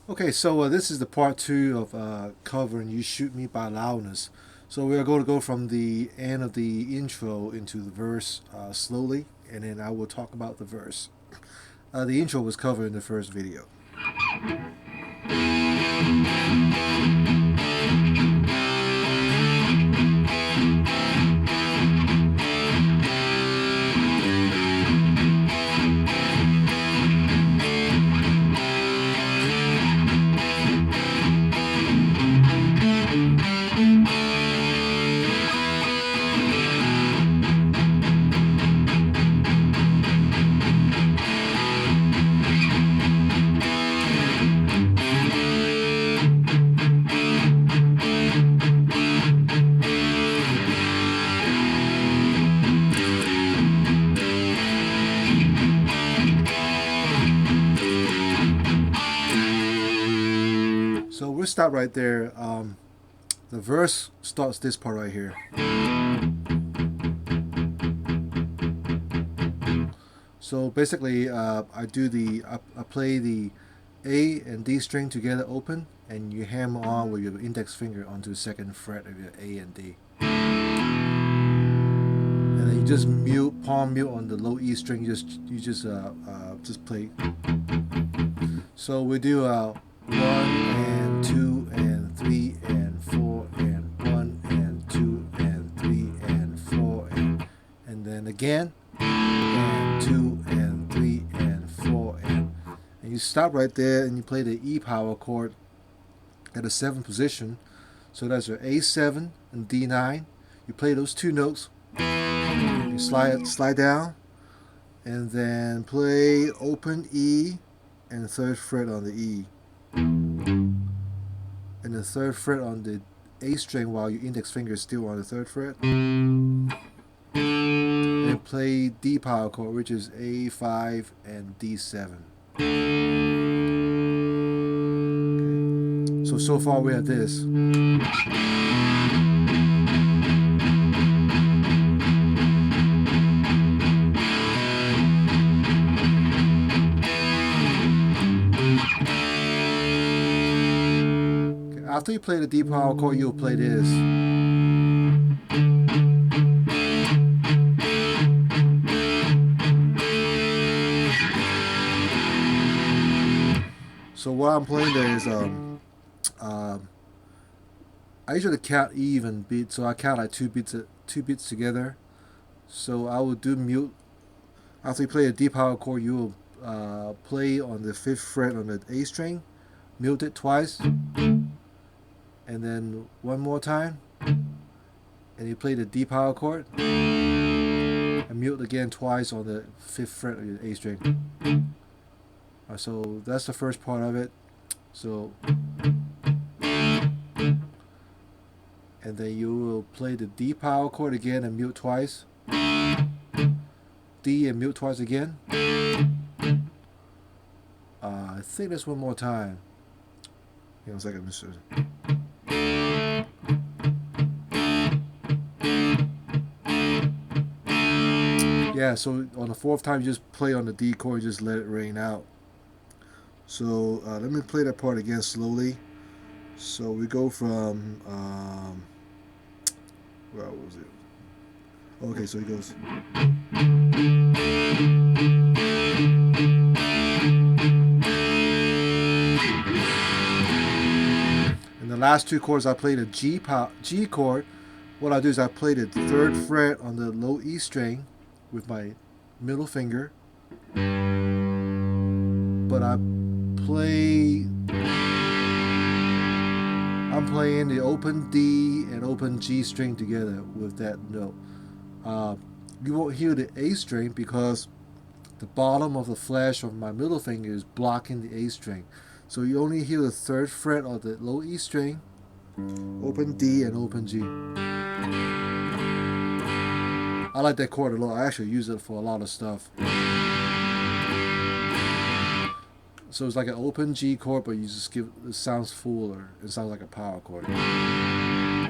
Okay, so this is the part two of covering "You Shoot Me" by Loudness. So we are going to go from the end of the intro into the verse slowly, and then I will talk about the verse. The intro was covered in the first video. So we'll stop right there. The verse starts this part right here. So basically, I play the A and D string together open, and you hammer on with your index finger onto the second fret of your A and D, and then you just mute palm mute on the low E string. You just play. So we do 1 and 2 and 3 and 4 and 1 and 2 and 3 and 4 and then again and 2 and 3 and 4 and you stop right there and you play the E power chord at the seventh position. So that's your A7 and D9. You play those two notes. You slide down and then play open E and the third fret on the E, and the third fret on the A string while your index finger is still on the third fret, and play D power chord, which is A5 and D7. Okay. So far we have this. After you play the D power chord, you'll play this. So what I'm playing there is I usually count even beats, so I count like two beats together. So I will do mute after you play a D power chord. You will play on the fifth fret on the A string, mute it twice, and then one more time, and you play the D power chord and mute again twice on the fifth fret of your A string. So that's the first part of it. So and then you will play the D power chord again and mute twice, D and mute twice again. I think that's one more time. Hang on a second, Mr. Yeah, so on the fourth time, you just play on the D chord, just let it rain out. So let me play that part again slowly. So we go from, where was it? Okay, so he goes. And the last two chords, I played a G chord. What I do is I play the third fret on the low E string with my middle finger, but I'm playing the open D and open G string together with that note. You won't hear the A string because the bottom of the flash of my middle finger is blocking the A string. So you only hear the third fret of the low E string, open D and open G. I like that chord a lot. I actually use it for a lot of stuff. So it's like an open G chord, but you just give it sounds fuller. It sounds like a power chord. And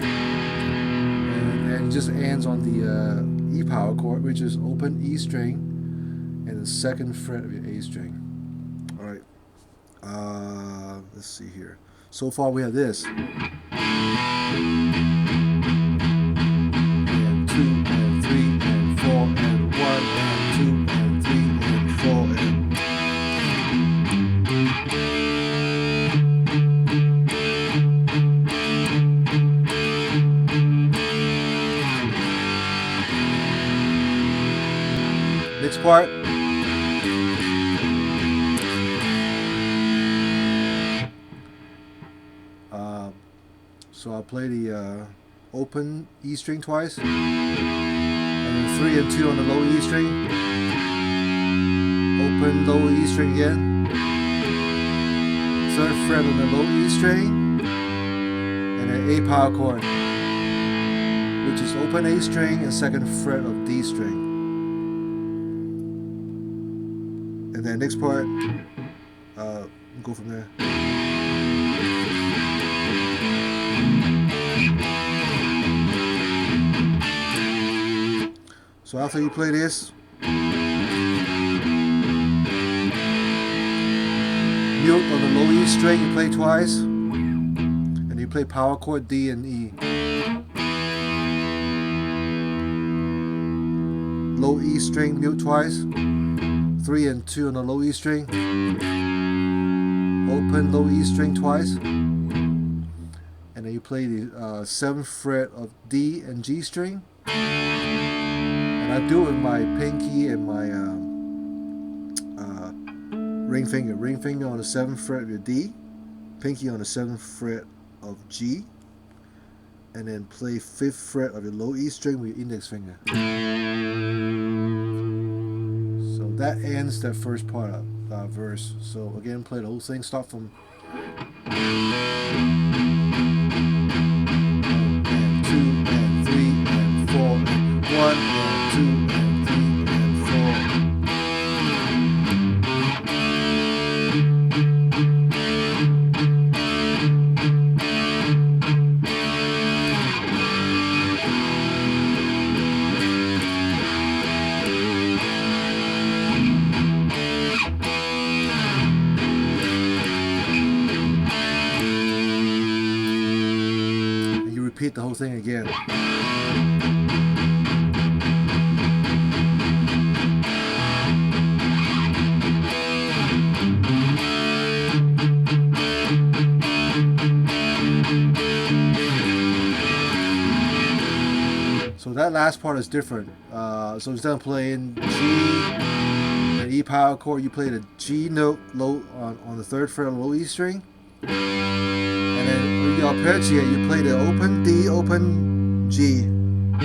it just ends on the E power chord, which is open E string and the second fret of your A string. All right. Let's see here. So far we have this. And 2 and 3 and 4 and 1 and 2 and 3 and 4 and next part. So I'll play the open E string twice, and then 3 and 2 on the low E string, open low E string again, 3rd fret on the low E string, and an A power chord, which is open A string and 2nd fret of D string. And then next part, go from there. So after you play this, mute on the low E string, you play twice, and you play power chord D and E. Low E string, mute twice, 3 and 2 on the low E string, open low E string twice, and then you play the 7th fret of D and G string. And I do it with my pinky and my ring finger. Ring finger on the 7th fret of your D, pinky on the 7th fret of G, and then play 5th fret of your low E string with your index finger. So that ends that first part of verse. So again, play the whole thing. Start from and 2 and 3 and 4 and 1 and 2 and 3 and 4. And you repeat the whole thing again. So that last part is different. So instead of playing G and E power chord, you play the G note low on the 3rd fret of the low E string. And then with the arpeggio, you play the open D, open G. And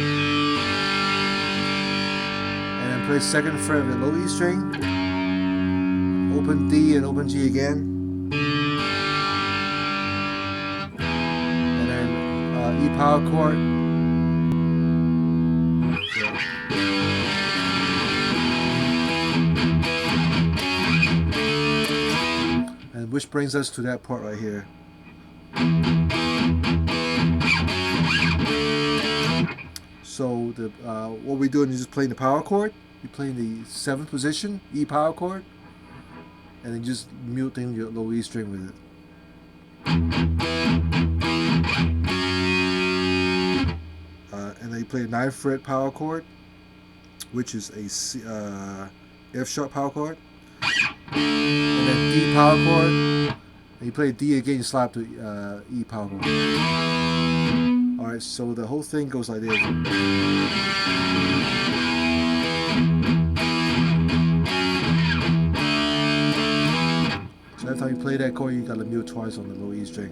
then play 2nd fret of the low E string, open D and open G again. And then E power chord. Which brings us to that part right here. So the what we're doing is just playing the power chord. You're playing the 7th position, E power chord, and then just muting your low E string with it. And then you play the 9th fret power chord, which is a C, F sharp power chord. And then D power chord, and you play D again, you slap to E power chord. Alright, so the whole thing goes like this. So every time you play that chord, you gotta mute twice on the low E string.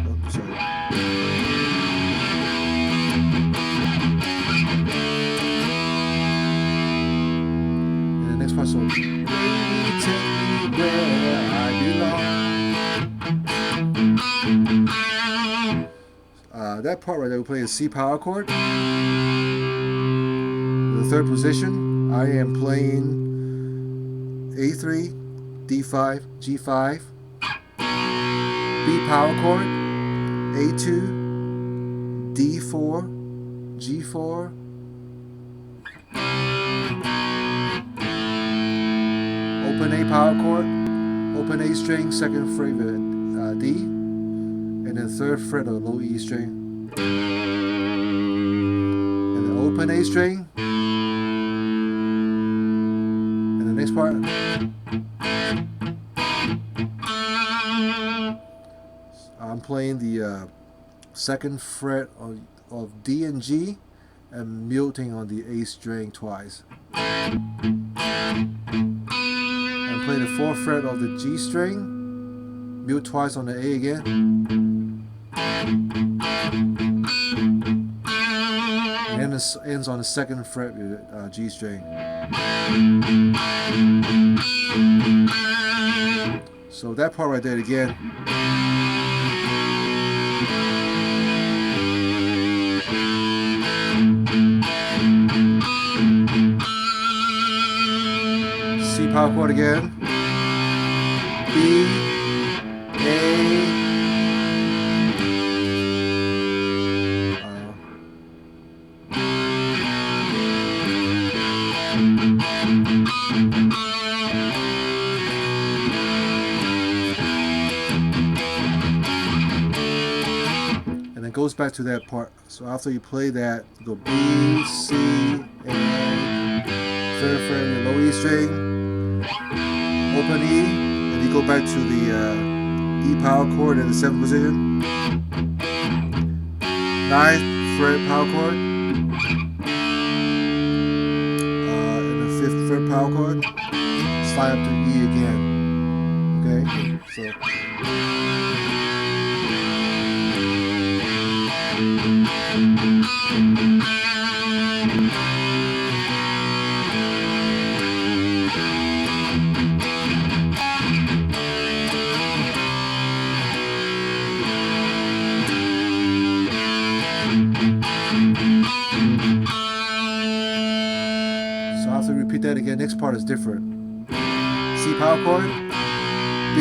Oh, sorry. Next part, so baby, tell me where I belong. That part right there, we play a C power chord. In the 3rd position, I am playing A3, D5, G5, B power chord, A2, D4, G4, open A power chord, open A string, second fret of D, and then third fret of low E string, and then open A string, and the next part. I'm playing the second fret of D and G and muting on the A string twice. And play the fourth fret of the G string, mute twice on the A again. And then it ends on the second fret with G string. So that part right there again. C power chord again. B, A, and it goes back to that part. So after you play that, you go B, C, A, third fret in the low E string, open E, and you go back to the E power chord in the 7th position, 9th fret power chord, and the 5th fret power chord, slide up to E again. Okay, so. So I have to repeat that again. Next part is different. C power chord, B,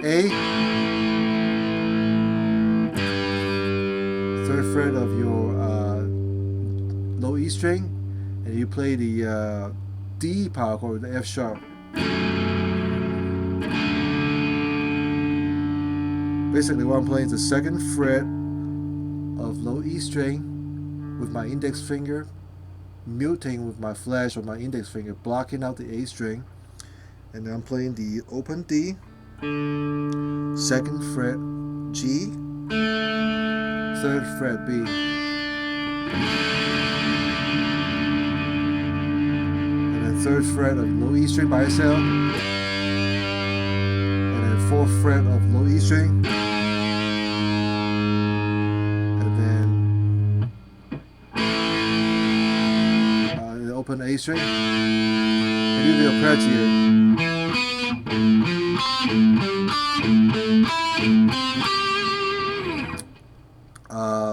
A, third fret of your low E string, and you play the D power chord with the F sharp. Basically what I'm playing is the second fret of low E string with my index finger, muting with my flash or my index finger, blocking out the A string, and then I'm playing the open D, second fret G, third fret B, and then third fret of low E string by itself, and then fourth fret of low E string, open A string, and do the arpeggio.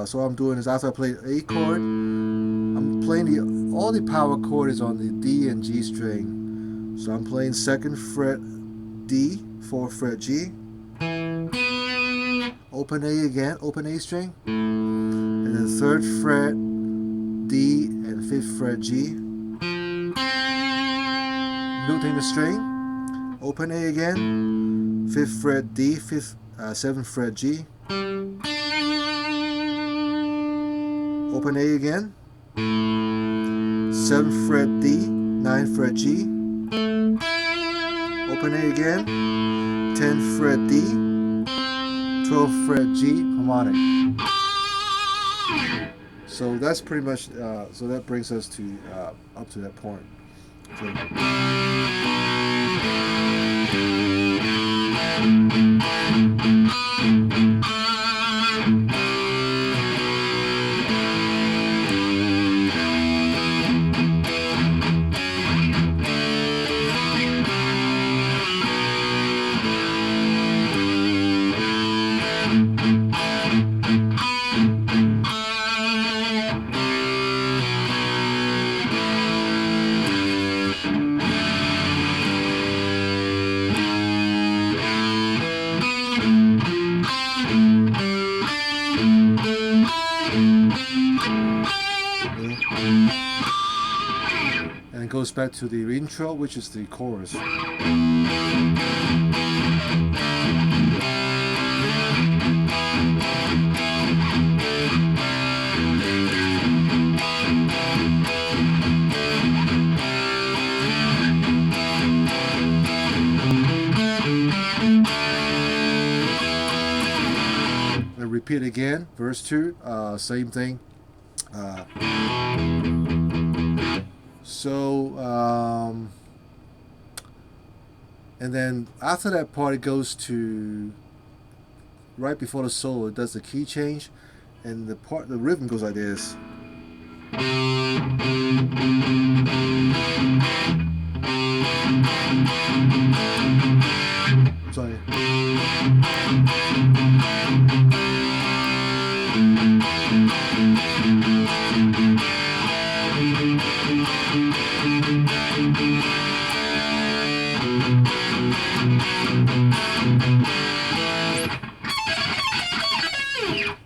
So what I'm doing is after I play A chord, I'm playing all the power chord is on the D and G string. So I'm playing second fret D, fourth fret G, open A again, open A string, and then third fret D and fifth fret G, muting the string, open A again, 5th fret D, 7th fret G, open A again, 7th fret D, 9th fret G, open A again, 10th fret D, 12th fret G, harmonic. So that's pretty much, so that brings us to up to that point. So, goes back to the intro, which is the chorus. And repeat again, verse 2, same thing. And then after that part, it goes to right before the solo. It does the key change, and the rhythm goes like this. Sorry.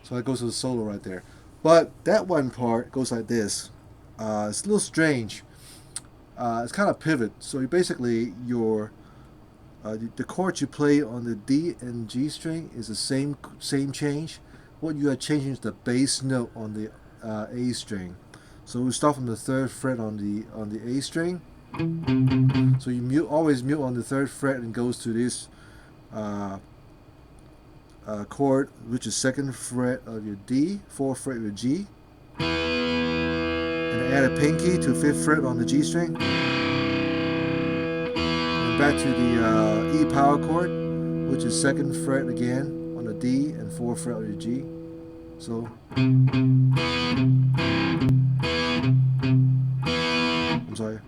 So that goes to the solo right there. But that one part goes like this. It's a little strange. It's kind of pivot. So you basically the chord you play on the D and G string is the same change. What you are changing is the bass note on the A string. So we start from the 3rd fret on the A string. So you always mute on the 3rd fret and goes to this chord, which is 2nd fret of your D, 4th fret of your G, and add a pinky to 5th fret on the G string, and back to the E power chord, which is 2nd fret again on the D and 4th fret of your G. So I'm sorry.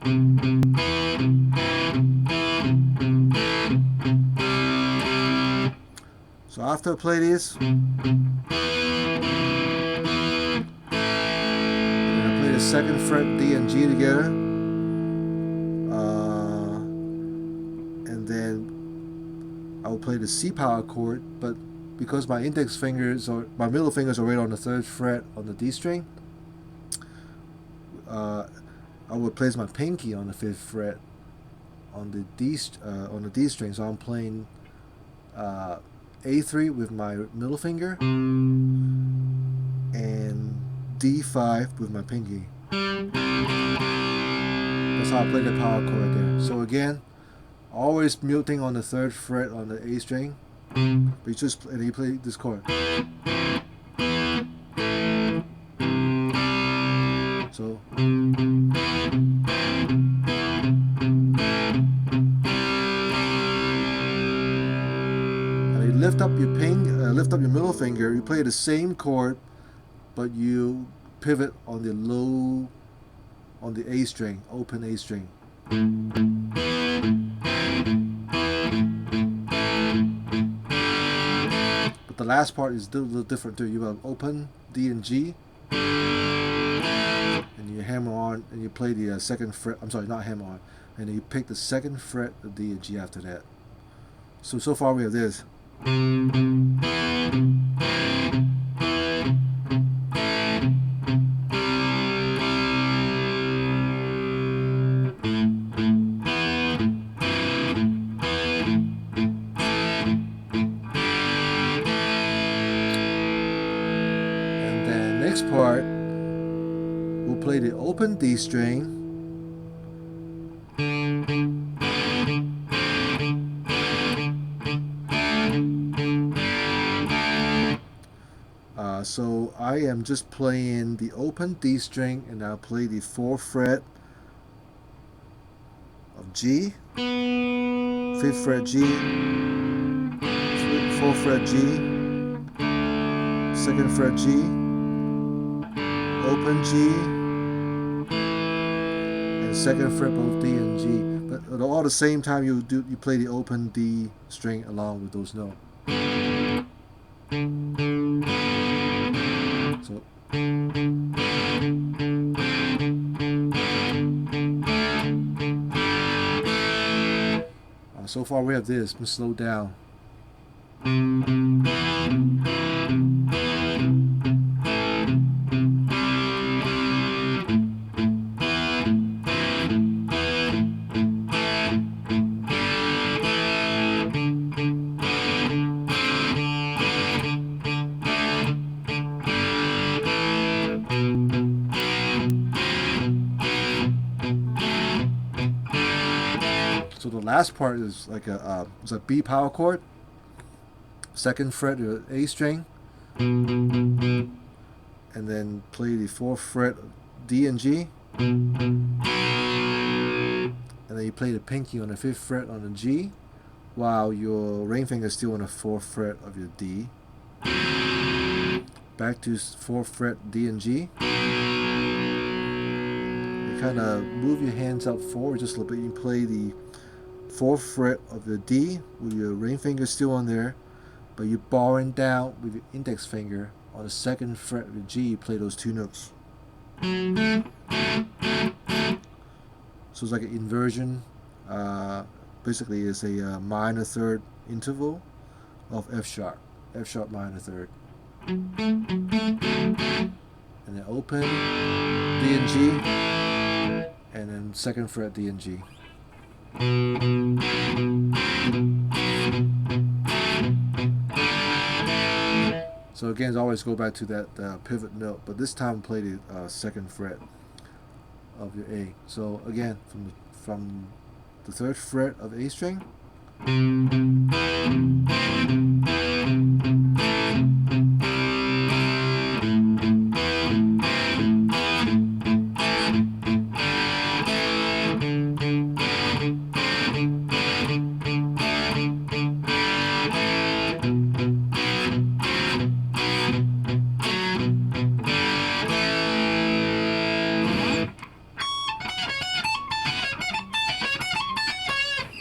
So after I play this, I'm going to play the 2nd fret D and G together, and then I will play the C power chord, but because my middle fingers are right on the 3rd fret on the D string, I would place my pinky on the 5th fret on the D string. So I'm playing A3 with my middle finger and D5 with my pinky. That's how I play the power chord right there. So again, always muting on the 3rd fret on the A string, but you play this chord. So lift up your middle finger. You play the same chord, but you pivot on the A string, open A string. But the last part is still a little different too. You have open D and G, and you hammer on, and you play the 2nd fret. I'm sorry, not hammer on, and then you pick the 2nd fret of D and G after that. So far we have this. And then next part, we'll play the open D string, so I am just playing the open D string, and I'll play the 4th fret of G, 5th fret G, 4th fret G, 2nd fret G, open G, and 2nd fret both D and G. But all the same time you play the open D string along with those notes. So far we have this. Let's slow down. last part is like it's a B power chord, second fret of A string, and then play the fourth fret D and G, and then you play the pinky on the fifth fret on the G, while your ring finger is still on the fourth fret of your D. Back to fourth fret D and G. You kind of move your hands up forward just a little bit. You play the fourth fret of the D with your ring finger still on there, but you're barring down with your index finger on the second fret of the G. You play those two notes. So it's like an inversion. Basically, it's a minor third interval of F sharp minor third, and then open D and G, and then second fret D and G. So again, always go back to that pivot note, but this time play the second fret of your A. So again, from the third fret of A string,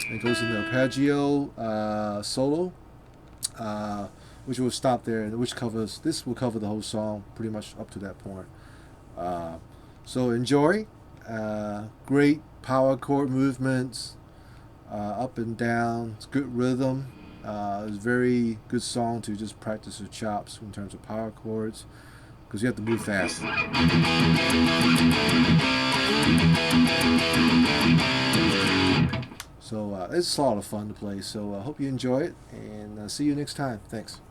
it goes in the arpeggio solo, which will stop there, and this will cover the whole song pretty much up to that point. So enjoy. Great power chord movements, up and down. It's good rhythm. It's a very good song to just practice your chops in terms of power chords, because you have to move fast. So it's a lot of fun to play. So I hope you enjoy it, and see you next time. Thanks.